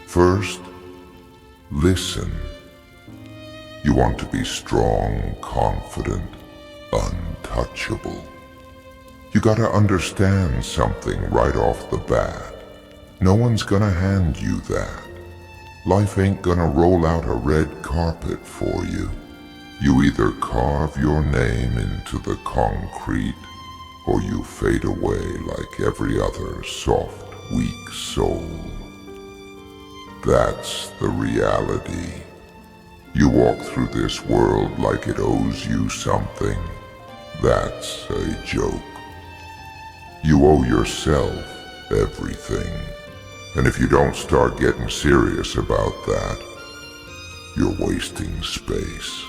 First, listen. You want to be strong, confident, untouchable. You gotta understand something right off the bat. No one's gonna hand you that. Life ain't gonna roll out a red carpet for you. You either carve your name into the concrete, or you fade away like every other soft, weak soul. That's the reality. You walk through this world like it owes you something. That's a joke. You owe yourself everything. And if you don't start getting serious about that, you're wasting space.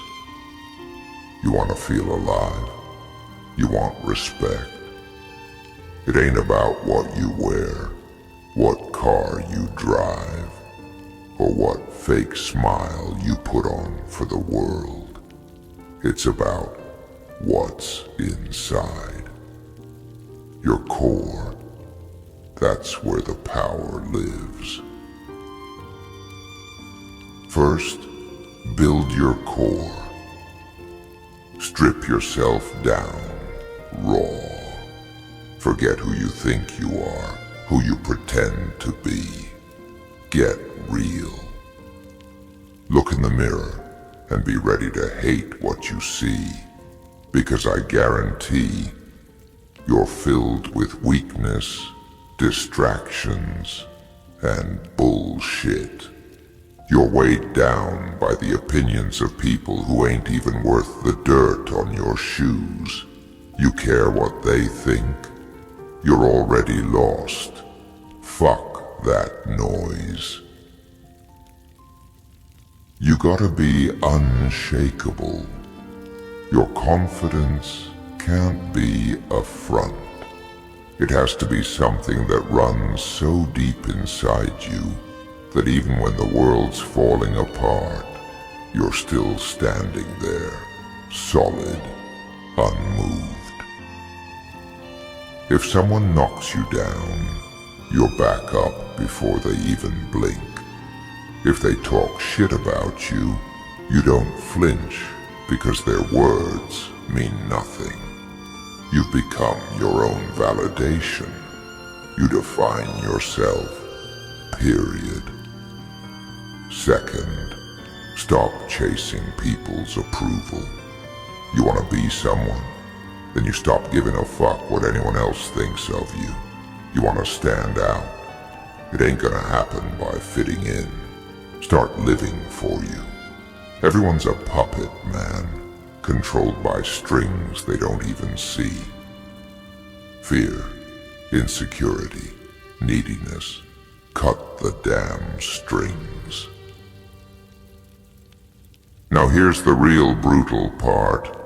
You want to feel alive. You want respect. It ain't about what you wear, what car you drive, or what fake smile you put on for the world. It's about what's inside. Your core, that's where the power lives. First, build your core. Strip yourself down, raw. Forget who you think you are, who you pretend to be. Get real. Look in the mirror and be ready to hate what you see, because I guarantee you're filled with weakness, distractions, and bullshit. You're weighed down by the opinions of people who ain't even worth the dirt on your shoes. You care what they think? You're already lost. Fuck that noise. You gotta be unshakable. Your confidence can't be a front. It has to be something that runs so deep inside you that even when the world's falling apart, you're still standing there, solid, unmoved. If someone knocks you down, you're back up before they even blink. If they talk shit about you, you don't flinch because their words mean nothing. You've become your own validation. You define yourself, period. Second, stop chasing people's approval. You want to be someone? Then you stop giving a fuck what anyone else thinks of you. You want to stand out? It ain't gonna happen by fitting in. Start living for you. Everyone's a puppet, man, controlled by strings they don't even see. Fear, insecurity, neediness. Cut the damn strings. Now here's the real brutal part.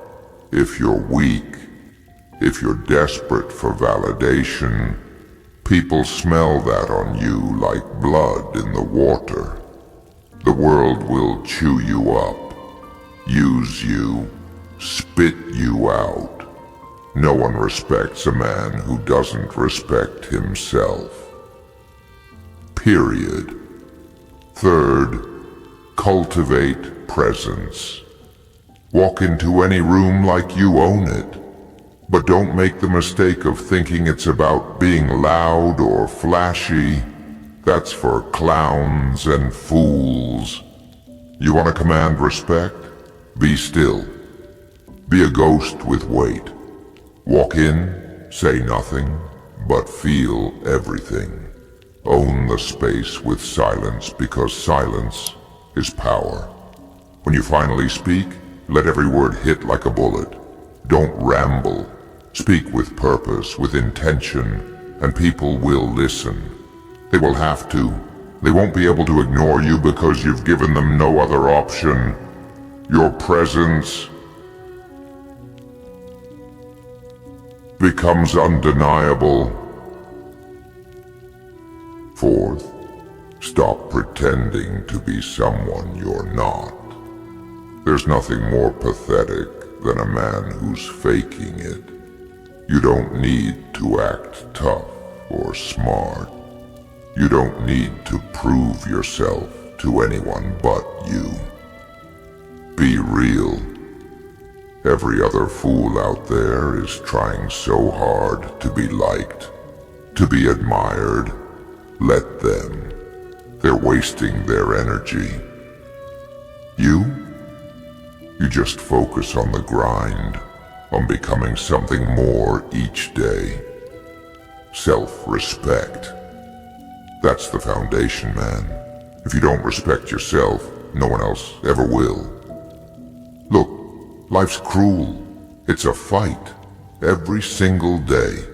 If you're weak, if you're desperate for validation, people smell that on you like blood in the water. The world will chew you up, use you, spit you out. No one respects a man who doesn't respect himself. Period. Third, cultivate presence. Walk into any room like you own it, but don't make the mistake of thinking it's about being loud or flashy. That's for clowns and fools. You want to command respect? Be still. Be a ghost with weight. Walk in, say nothing, but feel everything. Own the space with silence, because silence is power. When you finally speak, let every word hit like a bullet. Don't ramble. Speak with purpose, with intention, and people will listen. They will have to. They won't be able to ignore you because you've given them no other option. Your presence becomes undeniable. Fourth, stop pretending to be someone you're not. There's nothing more pathetic than a man who's faking it. You don't need to act tough or smart. You don't need to prove yourself to anyone but you. Be real. Every other fool out there is trying so hard to be liked, to be admired. Let them. They're wasting their energy. You just focus on the grind, on becoming something more each day. Self-respect. That's the foundation, man. If you don't respect yourself, no one else ever will. Look, life's cruel. It's a fight. Every single day.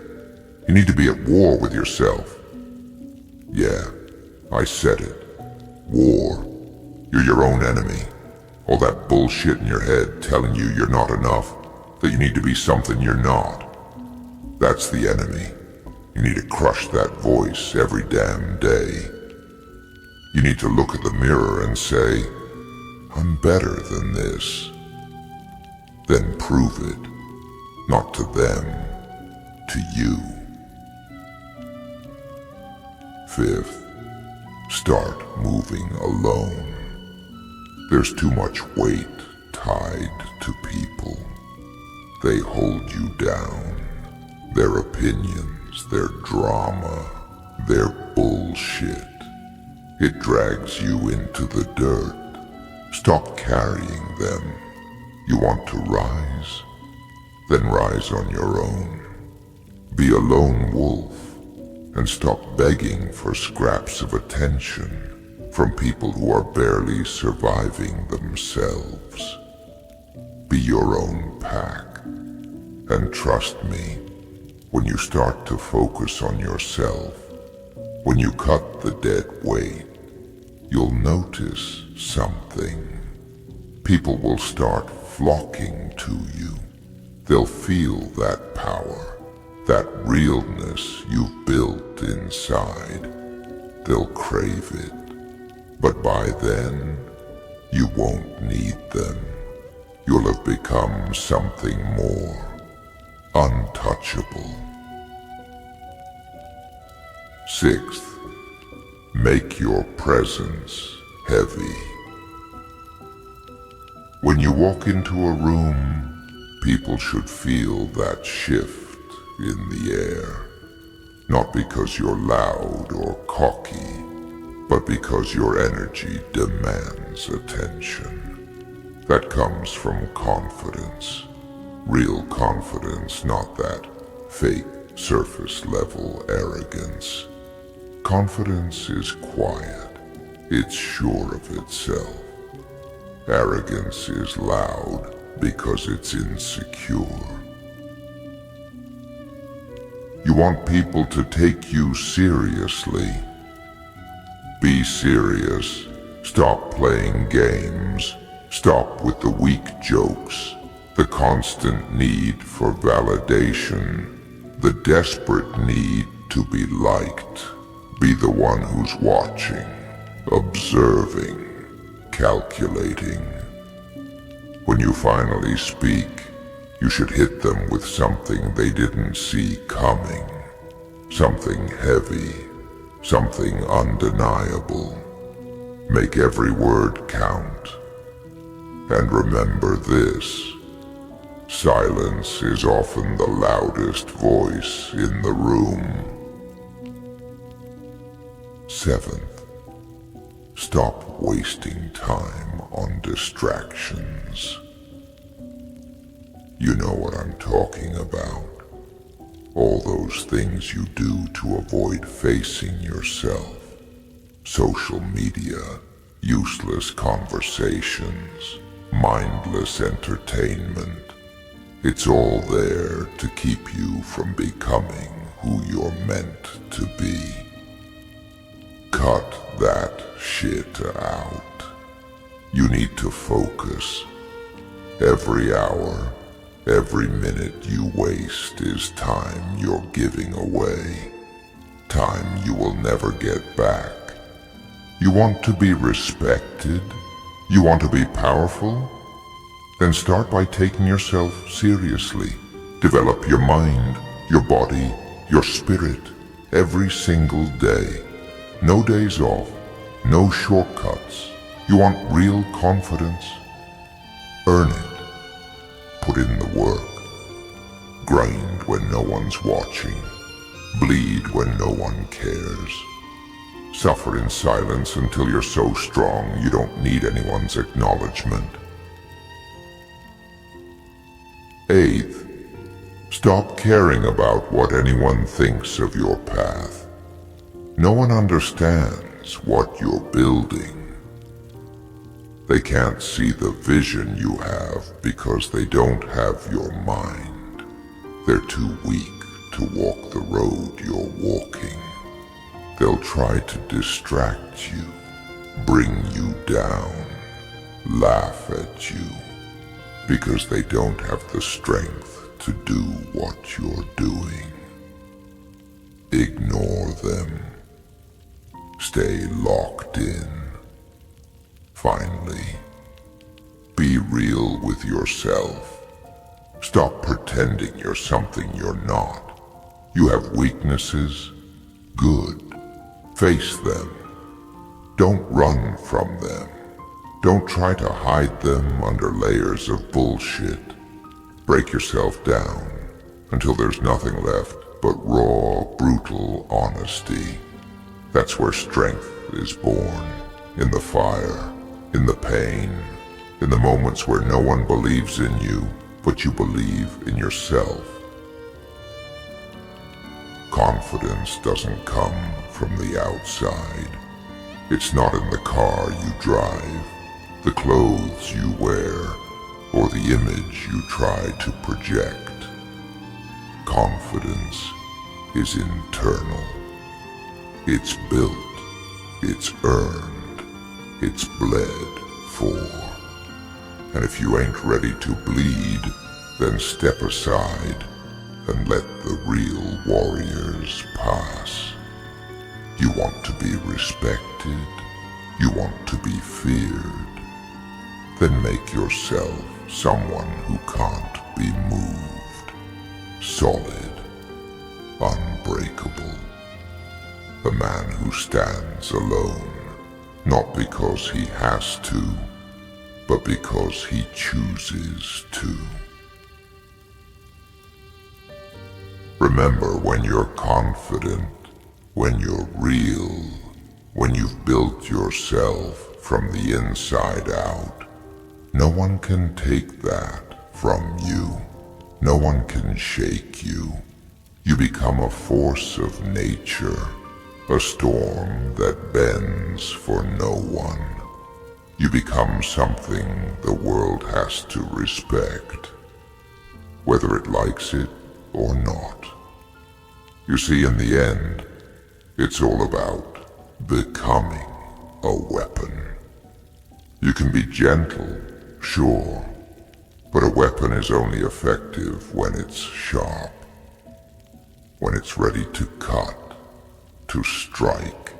You need to be at war with yourself. Yeah, I said it. War. You're your own enemy. All that bullshit in your head telling you you're not enough, that you need to be something you're not. That's the enemy. You need to crush that voice every damn day. You need to look at the mirror and say, I'm better than this. Then prove it. Not to them, to you. Fifth, start moving alone. There's too much weight tied to people. They hold you down. Their opinions, their drama, their bullshit. It drags you into the dirt. Stop carrying them. You want to rise? Then rise on your own. Be a lone wolf and stop begging for scraps of attention from people who are barely surviving themselves. Be your own pack. And trust me, when you start to focus on yourself, when you cut the dead weight, you'll notice something. People will start flocking to you. They'll feel that power, that realness you've built inside. They'll crave it. But by then, you won't need them. You'll have become something more, untouchable. Sixth, make your presence heavy. When you walk into a room, people should feel that shift in the air. Not because you're loud or cocky, but because your energy demands attention. That comes from confidence. Real confidence, not that fake surface-level arrogance. Confidence is quiet. It's sure of itself. Arrogance is loud because it's insecure. You want people to take you seriously. Be serious. Stop playing games. Stop with the weak jokes, the constant need for validation, the desperate need to be liked. Be the one who's watching, observing, calculating. When you finally speak, you should hit them with something they didn't see coming. Something heavy, something undeniable. Make every word count. And remember this, silence is often the loudest voice in the room. Seventh, stop wasting time on distractions. You know what I'm talking about. All those things you do to avoid facing yourself. Social media, useless conversations, mindless entertainment. It's all there to keep you from becoming who you're meant to be. Cut that shit out. You need to focus. Every hour, every minute you waste is time you're giving away. Time you will never get back. You want to be respected? You want to be powerful? Then start by taking yourself seriously. Develop your mind. your body, your spirit, every single day. No days off, no shortcuts. You want real confidence? Earn it. Put in the work. Grind when no one's watching. Bleed when no one cares. Suffer in silence until you're so strong you don't need anyone's acknowledgement. Eighth, stop caring about what anyone thinks of your path. No one understands what you're building. They can't see the vision you have because they don't have your mind. They're too weak to walk the road you're walking. They'll try to distract you, bring you down, laugh at you, because they don't have the strength to do what you're doing. Ignore them. Stay locked in. Finally, be real with yourself. Stop pretending you're something you're not. You have weaknesses? Good. Face them. Don't run from them. Don't try to hide them under layers of bullshit. Break yourself down until there's nothing left but raw, brutal honesty. That's where strength is born. In the fire, in the pain, in the moments where no one believes in you, but you believe in yourself. Confidence doesn't come from the outside. It's not in the car you drive, the clothes you wear, or the image you try to project. Confidence is internal. It's built, it's earned, it's bled for. And if you ain't ready to bleed, then step aside and let the real warriors pass. You want to be respected, you want to be feared, then make yourself someone who can't be moved, solid, unbreakable. A man who stands alone, not because he has to, but because he chooses to. Remember, when you're confident, when you're real, when you've built yourself from the inside out, no one can take that from you. No one can shake you. You become a force of nature, a storm that bends for no one. You become something the world has to respect, whether it likes it or not. You see, in the end, it's all about becoming a weapon. You can be gentle, sure, but a weapon is only effective when it's sharp, when it's ready to cut, to strike.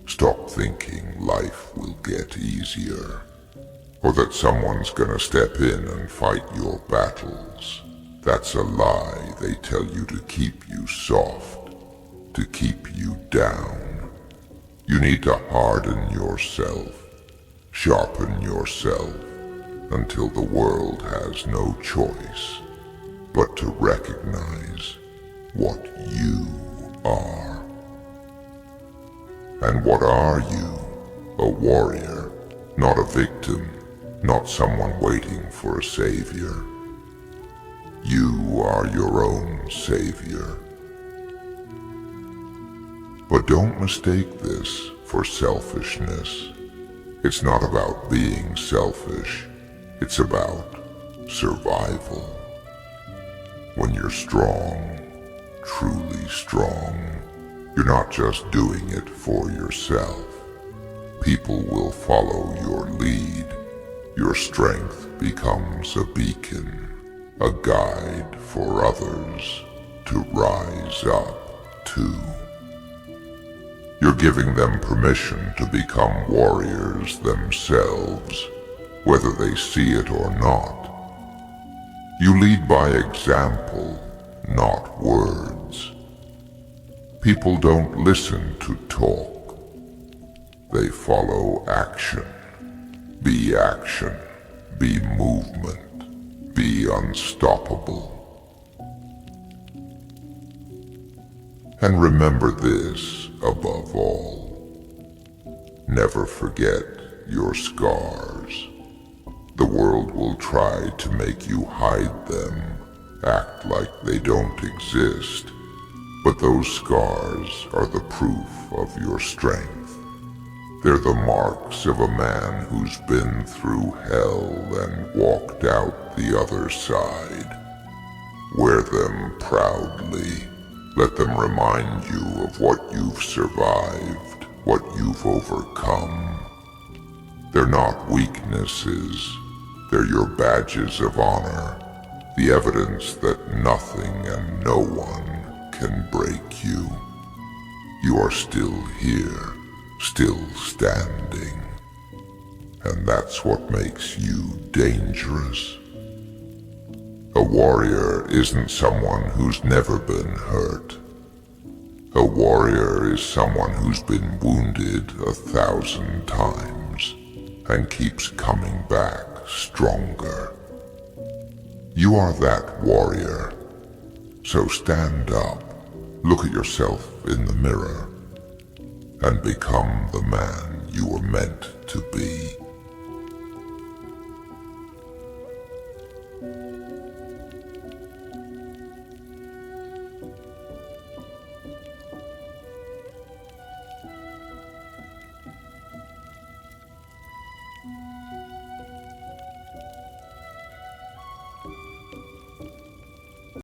Stop thinking life will get easier, or that someone's gonna step in and fight your battles. That's a lie they tell you to keep you soft, to keep you down. You need to harden yourself, sharpen yourself, until the world has no choice but to recognize what you are. And what are you? A warrior, not a victim, not someone waiting for a savior. You are your own savior. But don't mistake this for selfishness. It's not about being selfish. It's about survival. When you're strong, truly strong, you're not just doing it for yourself. People will follow your lead. Your strength becomes a beacon, a guide for others to rise up to. You're giving them permission to become warriors themselves, whether they see it or not. You lead by example, not words. People don't listen to talk. They follow action. Be action. Be movement. Be unstoppable. And remember this above all. Never forget your scars. The world will try to make you hide them, act like they don't exist. But those scars are the proof of your strength. They're the marks of a man who's been through hell and walked out the other side. Wear them proudly. Let them remind you of what you've survived, what you've overcome. They're not weaknesses. They're your badges of honor, the evidence that nothing and no one can break you. You are still here, still standing. And that's what makes you dangerous. A warrior isn't someone who's never been hurt. A warrior is someone who's been wounded 1,000 times and keeps coming back stronger. You are that warrior. So stand up, look at yourself in the mirror, and become the man you were meant to be.